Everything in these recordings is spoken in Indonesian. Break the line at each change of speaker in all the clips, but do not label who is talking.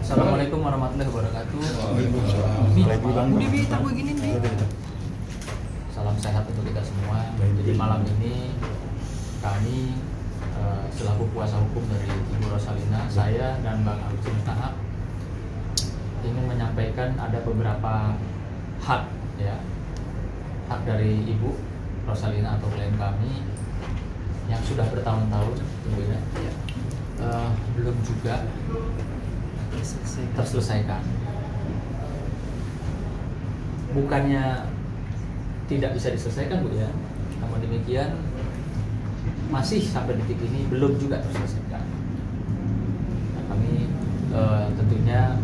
Assalamualaikum warahmatullahi wabarakatuh. Salam sehat untuk kita semua. Jadi malam ini kami selaku kuasa hukum dari Ibu Rosalina, saya dan Bang Agustin Tahap ingin menyampaikan ada beberapa hak, ya, hak dari Ibu Rosalina atau klien kami yang sudah bertahun-tahun tentunya belum juga terselesaikan. Bukannya tidak bisa diselesaikan, Bu, ya, namun demikian masih sampai detik ini belum juga terselesaikan. Nah, kami tentunya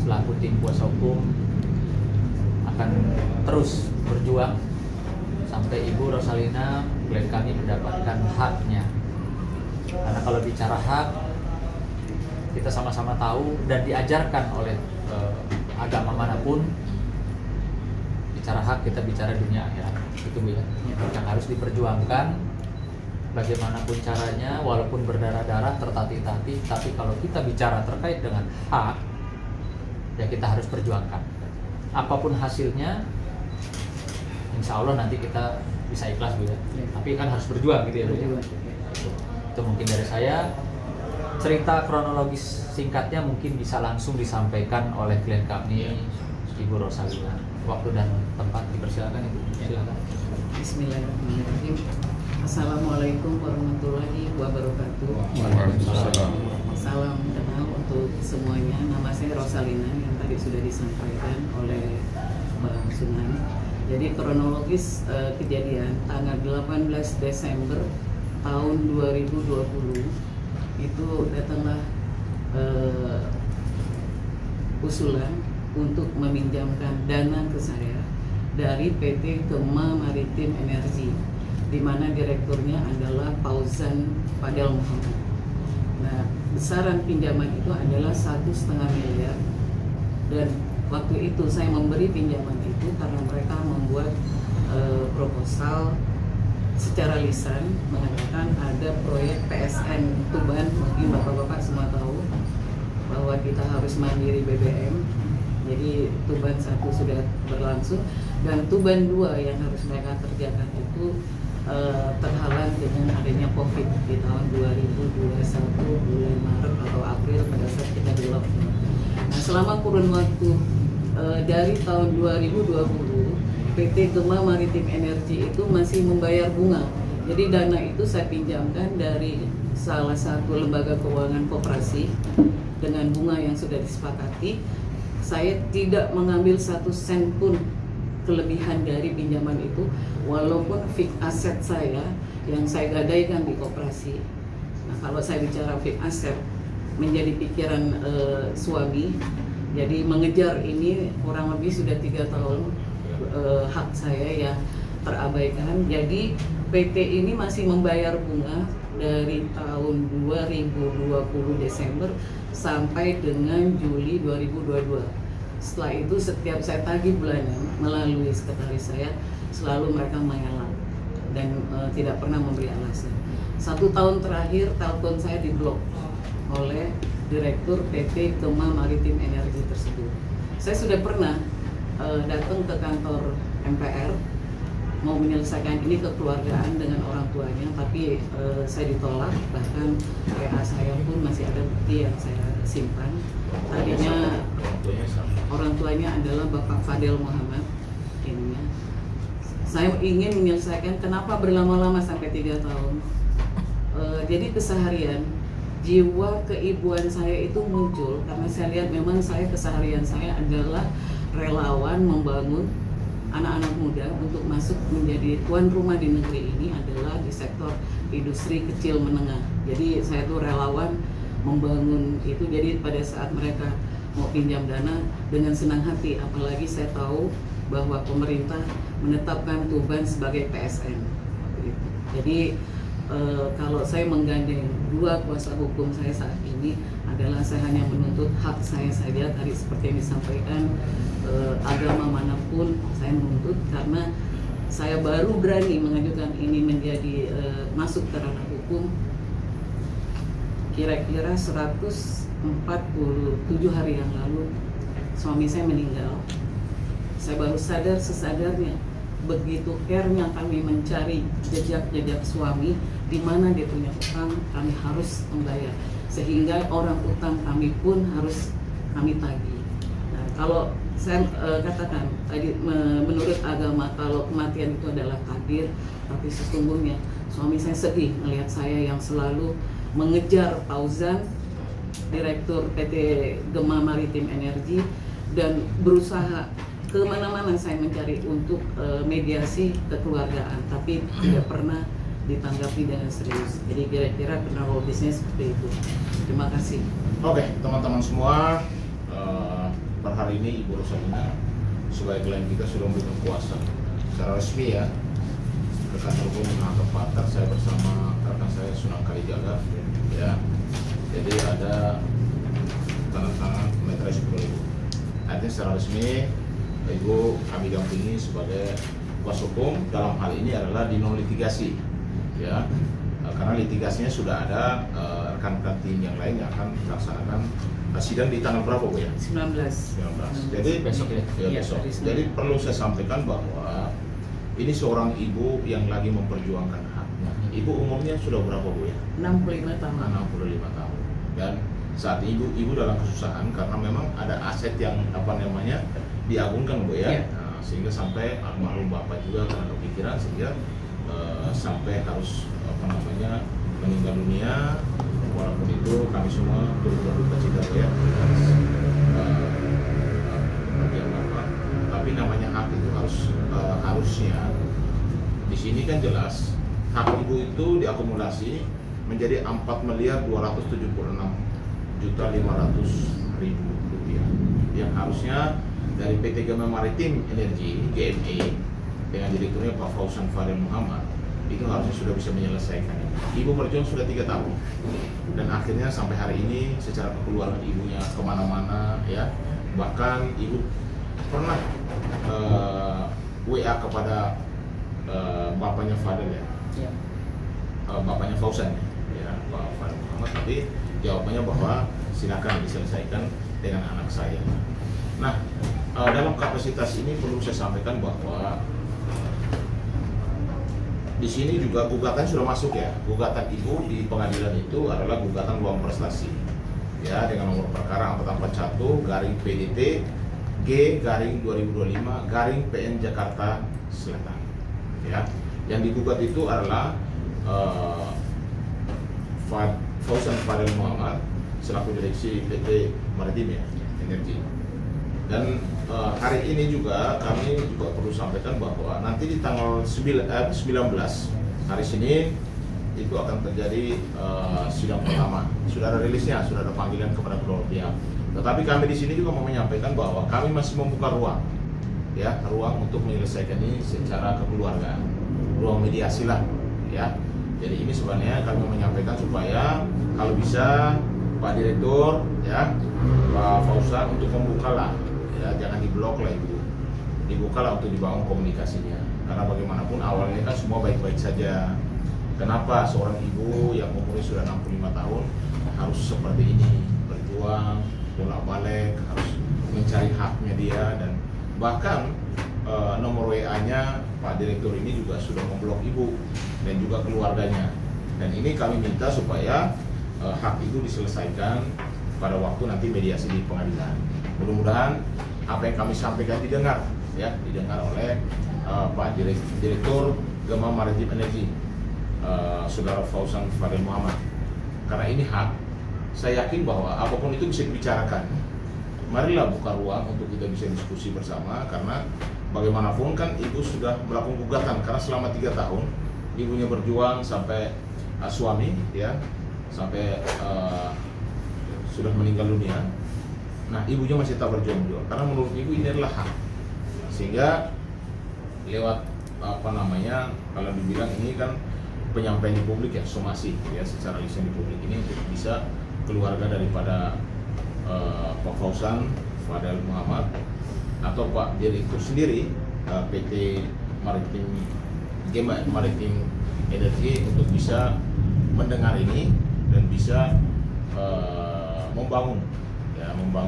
selaku tim kuasa hukum akan terus berjuang sampai Ibu Rosalina klien kami mendapatkan haknya. Karena kalau bicara hak, kita sama-sama tahu dan diajarkan oleh agama manapun, bicara hak kita bicara dunia akhirat, itu, Bu, ya, yang harus diperjuangkan bagaimanapun caranya, walaupun berdarah-darah, tertatih-tatih, tapi kalau kita bicara terkait dengan hak, ya kita harus perjuangkan. Apapun hasilnya, insya Allah nanti kita bisa ikhlas, Bu, ya. Tapi kan harus berjuang gitu, ya, Bu, ya. Itu mungkin dari saya. Cerita kronologis singkatnya mungkin bisa langsung disampaikan oleh klien kami, Ibu Rosalina. Waktu dan tempat dipersilakan, Ibu. Silakan.
Bismillahirrahmanirrahim. Assalamualaikum warahmatullahi wabarakatuh. Salam kenal untuk semuanya. Nama saya Rosalina yang tadi sudah disampaikan oleh Bang Sunan. Jadi kronologis kejadian tanggal 18 Desember tahun 2020 itu datanglah usulan untuk meminjamkan dana ke saya dari PT Gema Maritim Energi, di mana direkturnya adalah Fauzan Fadel Muhammad. Nah, besaran pinjaman itu adalah 1,5 miliar, dan waktu itu saya memberi pinjaman itu karena mereka membuat proposal secara lisan mengatakan ada proyek PSN Tuban. Mungkin bapak-bapak semua tahu bahwa kita harus mandiri BBM. Jadi Tuban 1 sudah berlangsung dan Tuban 2 yang harus mereka kerjakan itu terhalang dengan adanya COVID di tahun 2021 bulan Maret atau April pada saat kita di lockdown. Nah, selama kurun waktu dari tahun 2020 PT Gema Maritim Energi itu masih membayar bunga. Jadi dana itu saya pinjamkan dari salah satu lembaga keuangan koperasi dengan bunga yang sudah disepakati. Saya tidak mengambil 1 sen pun kelebihan dari pinjaman itu, walaupun fixed aset saya yang saya gadaikan di koperasi. Nah, kalau saya bicara fixed asset menjadi pikiran suami, jadi mengejar ini kurang lebih sudah 3 tahun. Hak saya ya terabaikan. Jadi PT ini masih membayar bunga dari tahun 2020 Desember sampai dengan Juli 2022. Setelah itu setiap saya tagih bulanan melalui sekretaris saya, selalu mereka mengelak dan tidak pernah memberi alasan. 1 tahun terakhir telepon saya diblok oleh Direktur PT Gema Maritim Energi tersebut. Saya sudah pernah datang ke kantor MPR mau menyelesaikan ini kekeluargaan dengan orang tuanya, tapi saya ditolak. Bahkan WA saya pun masih ada bukti yang saya simpan. Tadinya orang tuanya adalah Bapak Fadel Muhammad. Ininya saya ingin menyelesaikan, kenapa berlama-lama sampai 3 tahun. Jadi keseharian jiwa keibuan saya itu muncul karena saya lihat memang saya keseharian saya adalah relawan membangun anak-anak muda untuk masuk menjadi tuan rumah di negeri ini adalah di sektor industri kecil menengah. Jadi saya tuh relawan membangun itu. Jadi pada saat mereka mau pinjam dana dengan senang hati, apalagi saya tahu bahwa pemerintah menetapkan Tuban sebagai PSN. Jadi kalau saya menggandeng 2 kuasa hukum saya saat ini adalah saya hanya menuntut hak saya saja. Tadi seperti yang disampaikan, agama manapun saya menuntut, karena saya baru berani mengajukan ini menjadi masuk ke ranah hukum kira-kira 100 47 hari yang lalu suami saya meninggal. Saya baru sadar sesadarnya, begitu care-nya kami mencari jejak-jejak suami, di mana dia punya utang, kami harus membayar. Sehingga orang utang kami pun harus kami tagih. Nah, kalau saya katakan tadi menurut agama kalau kematian itu adalah takdir, tapi sesungguhnya suami saya sedih melihat saya yang selalu mengejar Fauzan, Direktur PT Gema Maritim Energi, dan berusaha kemana-mana saya mencari untuk mediasi kekeluargaan, tapi tidak pernah ditanggapi dengan serius. Jadi kira-kira kronologisnya seperti itu. Terima kasih.
Oke, teman-teman semua, per hari ini Ibu Rosalina sebagai klien kita sudah memberikan kuasa secara resmi ya ke kantor hukum Menangkap Pakar. Saya bersama rekan saya Sunan Kalijaga ya. Jadi ada tanda tangan meterai 10.000. Artinya secara resmi Ibu kami dampingi sebagai kuasa hukum. Dalam hal ini adalah di non litigasi ya, karena litigasinya sudah ada rekan-rekan tim yang lain yang akan melaksanakan sidang di tanggal berapa Bu ya?
19.
Jadi
besok ya?
Ya, besok. Jadi perlu saya sampaikan bahwa ini seorang ibu yang lagi memperjuangkan haknya. Ibu umurnya sudah berapa Bu ya?
65 tahun.
65 tahun. Dan saat ibu dalam kesusahan karena memang ada aset yang diagungkan Bu ya. Nah, sehingga sampai almarhum bapak juga karena kepikiran sehingga sampai harus meninggal dunia. Walaupun itu kami semua turut berduka cita Bu ya. Tapi namanya hak itu harusnya di sini kan jelas hak ibu itu diakumulasi menjadi 4.276.500.000 rupiah yang harusnya dari PT Gema Maritim Energi GME dengan direkturnya Pak Fauzan Fadel Muhammad itu harusnya sudah bisa menyelesaikan. Ibu berjuang sudah 3 tahun dan akhirnya sampai hari ini secara kekeluargaan ibunya kemana-mana ya, bahkan ibu pernah WA kepada bapaknya Fadel ya, bapaknya Fauzan ya, Pak Fadel Muhammad, tapi jawabannya bahwa silakan diselesaikan dengan anak saya. Nah, dalam kapasitas ini perlu saya sampaikan bahwa di sini juga gugatan sudah masuk ya. Gugatan ibu di pengadilan itu adalah gugatan luang prestasi ya, dengan nomor perkara angkatan 41 garing PDT G/2025 garing PN Jakarta Selatan ya. Yang digugat itu adalah Fauzan Fadel Muhammad selaku direksi PT Maritim Energi. Dan hari ini juga kami juga perlu sampaikan bahwa nanti di tanggal 19 hari Senin itu akan terjadi sidang pertama. Sudah ada rilisnya, sudah ada panggilan kepada kedua pihak. Tetapi kami di sini juga mau menyampaikan bahwa kami masih membuka ruang ya, ruang untuk menyelesaikan ini secara kekeluargaan, ruang mediasi lah ya. Jadi ini sebenarnya kami menyampaikan supaya kalau bisa Pak Direktur ya, Pak Fauzan untuk membuka lah ya, jangan diblok lah itu, dibuka lah untuk dibangun komunikasinya. Karena bagaimanapun awalnya kan semua baik-baik saja. Kenapa seorang ibu yang umurnya sudah 65 tahun harus seperti ini, berjuang bolak-balik, harus mencari haknya dia, dan bahkan nomor WA-nya Pak Direktur ini juga sudah memblok ibu dan juga keluarganya. Dan ini kami minta supaya hak itu diselesaikan pada waktu nanti mediasi di pengadilan. Mudah-mudahan apa yang kami sampaikan didengar ya, didengar oleh Pak Direktur Gema Maritim Energi, Saudara Fauzan Fadel Muhammad. Karena ini hak, saya yakin bahwa apapun itu bisa dibicarakan. Marilah buka ruang untuk kita bisa diskusi bersama, karena bagaimanapun kan ibu sudah melakukan gugatan karena selama 3 tahun ibunya berjuang sampai suami ya, sampai sudah meninggal dunia. Nah, ibunya masih tak berjuang juga karena menurut ibu ini adalah hak. Sehingga lewat kalau dibilang ini kan penyampaian di publik ya, somasi ya, secara lisan di publik ini untuk bisa keluarga daripada Pak Fauzan Fadel Muhammad atau Pak Direktur sendiri PT Gema Maritim Energi untuk bisa mendengar ini dan bisa membangun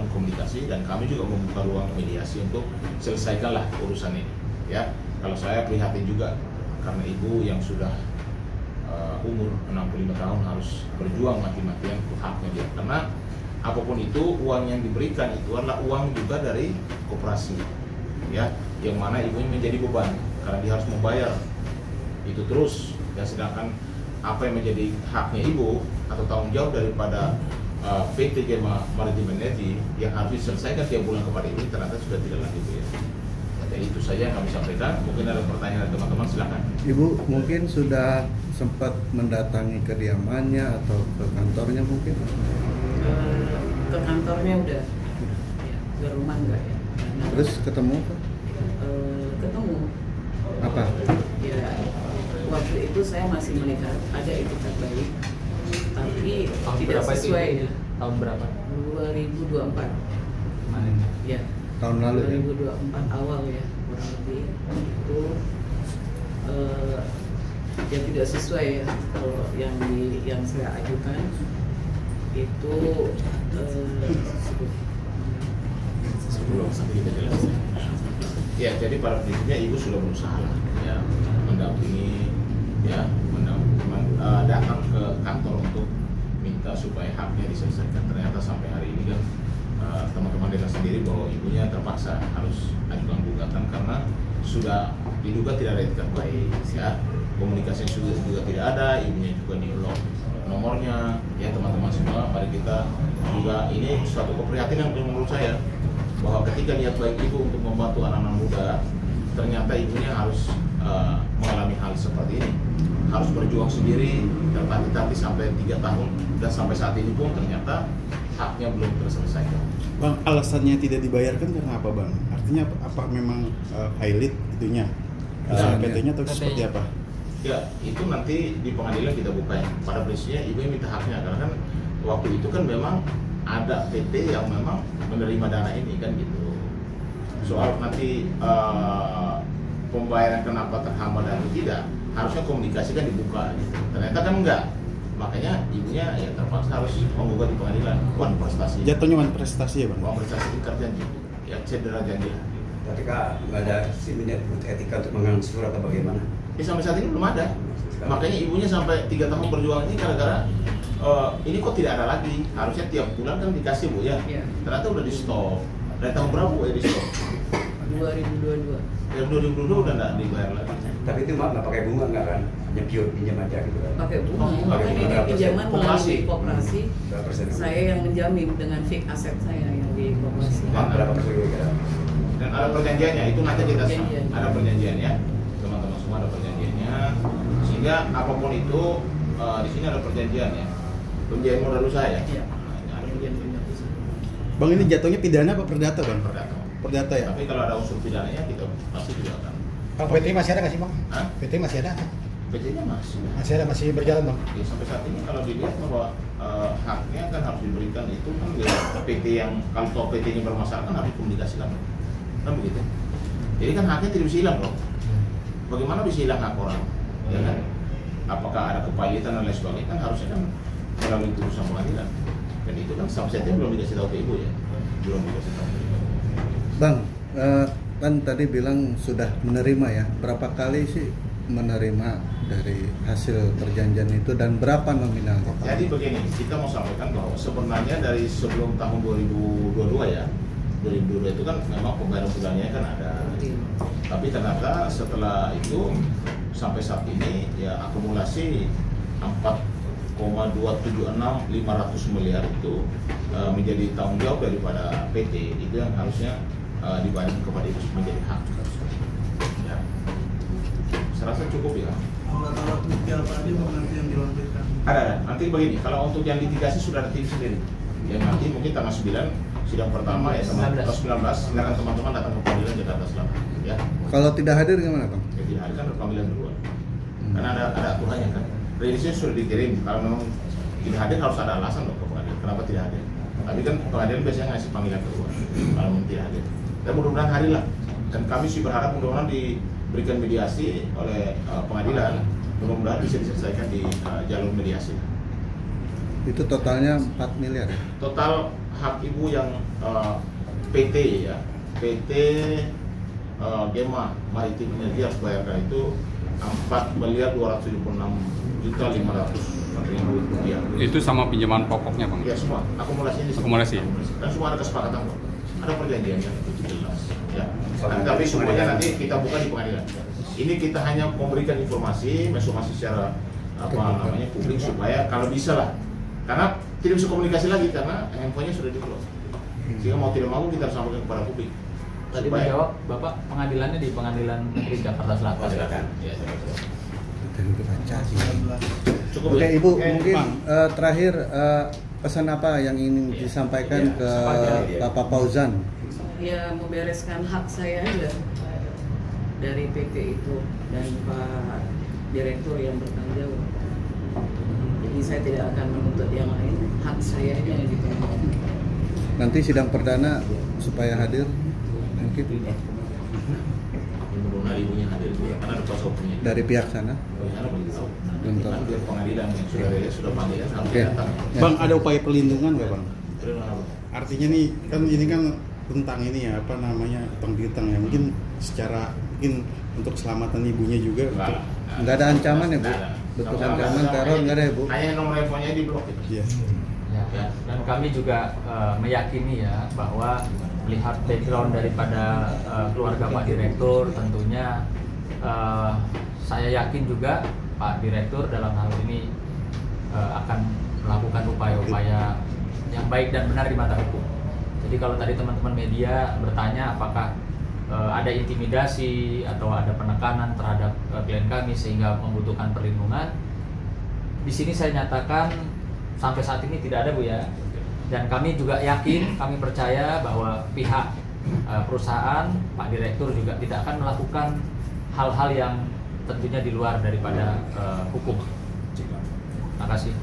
komunikasi, dan kami juga membuka ruang mediasi untuk selesaikanlah urusan ini. Ya, kalau saya prihatin juga karena ibu yang sudah umur 65 tahun harus berjuang mati-matian untuk haknya dia. Karena apapun itu, uang yang diberikan itu adalah uang juga dari koperasi, ya, yang mana ibunya menjadi beban karena dia harus membayar itu terus. Dan sedangkan apa yang menjadi haknya ibu atau tanggung jawab daripada PT Gema Maritim Energi yang harus diselesaikan tiap bulan kepada ibu ternyata sudah tidak lagi, Bu, ya. Jadi itu saja yang kami sampaikan. Mungkin ada pertanyaan dari teman-teman, silakan.
Ibu mungkin sudah sempat mendatangi kediamannya atau ke kantornya mungkin?
Ke kantornya udah, ya, ke rumah enggak ya. Karena,
Terus ketemu?
ketemu.
Apa?
Ya, waktu itu saya masih melihat ada etikat baik, tapi
Tahun
tidak
berapa itu?
sesuai ya.
Tahun berapa?
2024.
Kemarin.
Ya.
Tahun lalu ya?
2024 awal ya, kurang lebih itu ya tidak sesuai ya. Kalau yang saya ajukan itu
Sebelum sampai kita jelasin. Ya, jadi pada prinsipnya ibu sudah berusaha lah, ya, mendampingi, ya, datang ke kantor untuk minta supaya haknya diselesaikan. Ternyata sampai hari ini kan teman-teman dengar sendiri bahwa ibunya terpaksa harus ajukan gugatan karena sudah diduga tidak ada etikat baik, ya, komunikasi juga tidak ada, ibunya juga di-lock nomornya, ya. Teman-teman semua, mari kita juga, ini suatu keprihatinan menurut saya bahwa ketika niat baik ibu untuk membantu anak-anak muda, ternyata ibunya harus mengalami hal seperti ini, harus berjuang sendiri, tertatih-tatih sampai 3 tahun, dan sampai saat ini pun ternyata haknya belum terselesaikan.
Bang, alasannya tidak dibayarkan karena apa, Bang? Artinya apa memang highlight itunya? PT-nya atau seperti apa?
Ya, itu nanti di pengadilan kita buka ya. Pada prinsipnya ibu yang minta haknya, karena kan waktu itu kan memang ada PT yang memang menerima dana ini kan gitu. Soal nanti pembayaran kenapa terhambat dan tidak, harusnya komunikasi kan dibuka gitu. Ternyata kan enggak. Makanya ibunya ya terpaksa harus menggugat di pengadilan. Wan prestasi.
Jatuhnya wan prestasi ya, Bang?
Wan prestasi tingkat janji. Ya cedera janji.
Tapi Kak, nggak ada siminat etika untuk mengambil surat atau bagaimana?
Ya sampai saat ini belum ada. Makanya ibunya sampai 3 tahun berjuang ini gara-gara ini kok tidak ada lagi. Harusnya tiap bulan kan dikasih, Bu, ya.
Iya.
Ternyata udah di stop. Dari tahun berapa, Bu, ya di stop?
2022.
Yang 2022 udah nggak dibayar lagi.
Tapi itu nggak pakai bunga nggak kan? Hanya pure pinjam aja gitu kan?
Pakai bunga,
Oh,
kan
pakai
ini
bunga.
pinjaman melalui koperasi.
Berapa persen?
Saya yang menjamin dengan fixed aset saya yang di koperasi.
Berapa persen kira-kira?
Dan ada perjanjiannya, itu nanti kita
Perjanjian.
ada perjanjian ya. Teman-teman semua ada perjanjiannya. Sehingga apapun itu di sini ada perjanjian ya. Perjanjian modal usaha ya.
Iya.
Nah, ini ada perjanjian.
Bang, ini jatuhnya pidana apa perdata, Bang?
Perdata.
Perdata ya?
Tapi kalau ada unsur pidananya kita pasti juga akan.
Bang, PT masih ada nggak sih, Bang?
Hah?
PT masih ada?
PT-nya masih.
Masih ada, masih berjalan, Bang?
Ya, sampai saat ini kalau dilihat bahwa haknya kan harus diberikan itu kan ya, PT yang kalau PT-nya bermasalah kan harus dikomunikasikan, kan begitu. Jadi kan haknya tidak bisa hilang loh. Bagaimana bisa hilang hak orang? Ya kan? Apakah ada kepailitan dan lain sebagainya, kan harusnya kan melalui putusan pengadilan. Dan itu kan sampai saat ini belum dikasih tahu ke ibu ya, belum dikasih tahu.
Bang, kan tadi bilang sudah menerima ya. Berapa kali sih menerima dari hasil perjanjian itu dan berapa nominalnya?
Jadi begini, kita mau sampaikan bahwa sebenarnya dari sebelum tahun 2022 ya, 2022 itu kan memang pembayaran bulannya kan ada. Tapi ternyata setelah itu sampai saat ini ya akumulasi 4,276 miliar itu menjadi tanggung jawab daripada PT, itu yang harusnya dibayar kepada ibu menjadi hak. Ya. Saya rasa cukup ya.
Kalau bukti apa aja Bang nanti yang dilampirkan?
Ada. Nanti begini, kalau untuk yang litigasi sudah ada tim sendiri. Yang nanti mungkin tanggal 9 sidang pertama ya, tanggal 19 silakan teman-teman datang ke pengadilan Jakarta Selatan. Ya.
Kalau tidak hadir gimana, Bang?
Jadi hari kan ada panggilan duluan. Karena ada aturannya kan. Rilisnya sudah dikirim. Kalau memang tidak hadir harus ada alasan loh ke pengadilan. Kenapa tidak hadir? Tapi kan pengadilan biasanya ngasih panggilan kedua. Kalau memang tidak hadir. Dan mudah-mudahan hari lah. Dan kami sih berharap mudah-mudahan diberikan mediasi oleh pengadilan. Mudah-mudahan bisa diselesaikan di jalur mediasi.
Itu totalnya 4 miliar ya?
Total hak ibu yang PT ya, PT Gema Maritim Energi harus bayarkan itu 4.276.500.000 rupiah.
Itu sama pinjaman pokoknya bang?
Ya semua, akumulasinya di sini.
Akumulasi.
Dan semua ada kesepakatan kok. Ada perjanjiannya, itu jelas. Ya. Tapi semuanya nanti kita buka di pengadilan. Ini kita hanya memberikan informasi secara publik supaya kalau bisa lah. Karena tidak bisa komunikasi lagi karena handphonenya sudah di-close. Sehingga mau tidak mau kita harus sampaikan kepada publik.
Tadi menjawab Bapak pengadilannya di Pengadilan Negeri Jakarta Selatan.
Ya,
Cukup. Oke, Ibu, mungkin terakhir pesan apa yang ingin disampaikan ke Bapak Fauzan?
Ya, membereskan hak saya aja dari PT itu dan Pak Direktur yang bertanggung jawab. Jadi saya tidak akan menuntut yang lain, hak saya aja yang dituntut.
Nanti sidang perdana supaya hadir mungkin
ibunya hadir karena ada kuasa hukumnya
dari pihak sana.
Bentar. Biar pengadilan yang sudah panggil ya sampai datang.
Bang, ada upaya perlindungan nggak bang? Artinya nih kan ini kan tentang ini ya apa namanya utang piutang ya mungkin secara mungkin untuk keselamatan ibunya juga.
Nggak ada ancaman ya Bu? Bentuk ancaman teror nggak ada ya Bu?
Hanya nomor teleponnya di blok itu.
Iya.
Ya. Dan kami juga meyakini ya bahwa melihat background daripada keluarga Pak Direktur, tentunya saya yakin juga Pak Direktur dalam hal ini akan melakukan upaya-upaya yang baik dan benar di mata hukum. Jadi kalau tadi teman-teman media bertanya apakah ada intimidasi atau ada penekanan terhadap klien kami sehingga membutuhkan perlindungan, di sini saya nyatakan sampai saat ini tidak ada Bu ya. Dan kami juga yakin, kami percaya bahwa pihak perusahaan, Pak Direktur juga tidak akan melakukan hal-hal yang tentunya di luar daripada hukum. Terima kasih.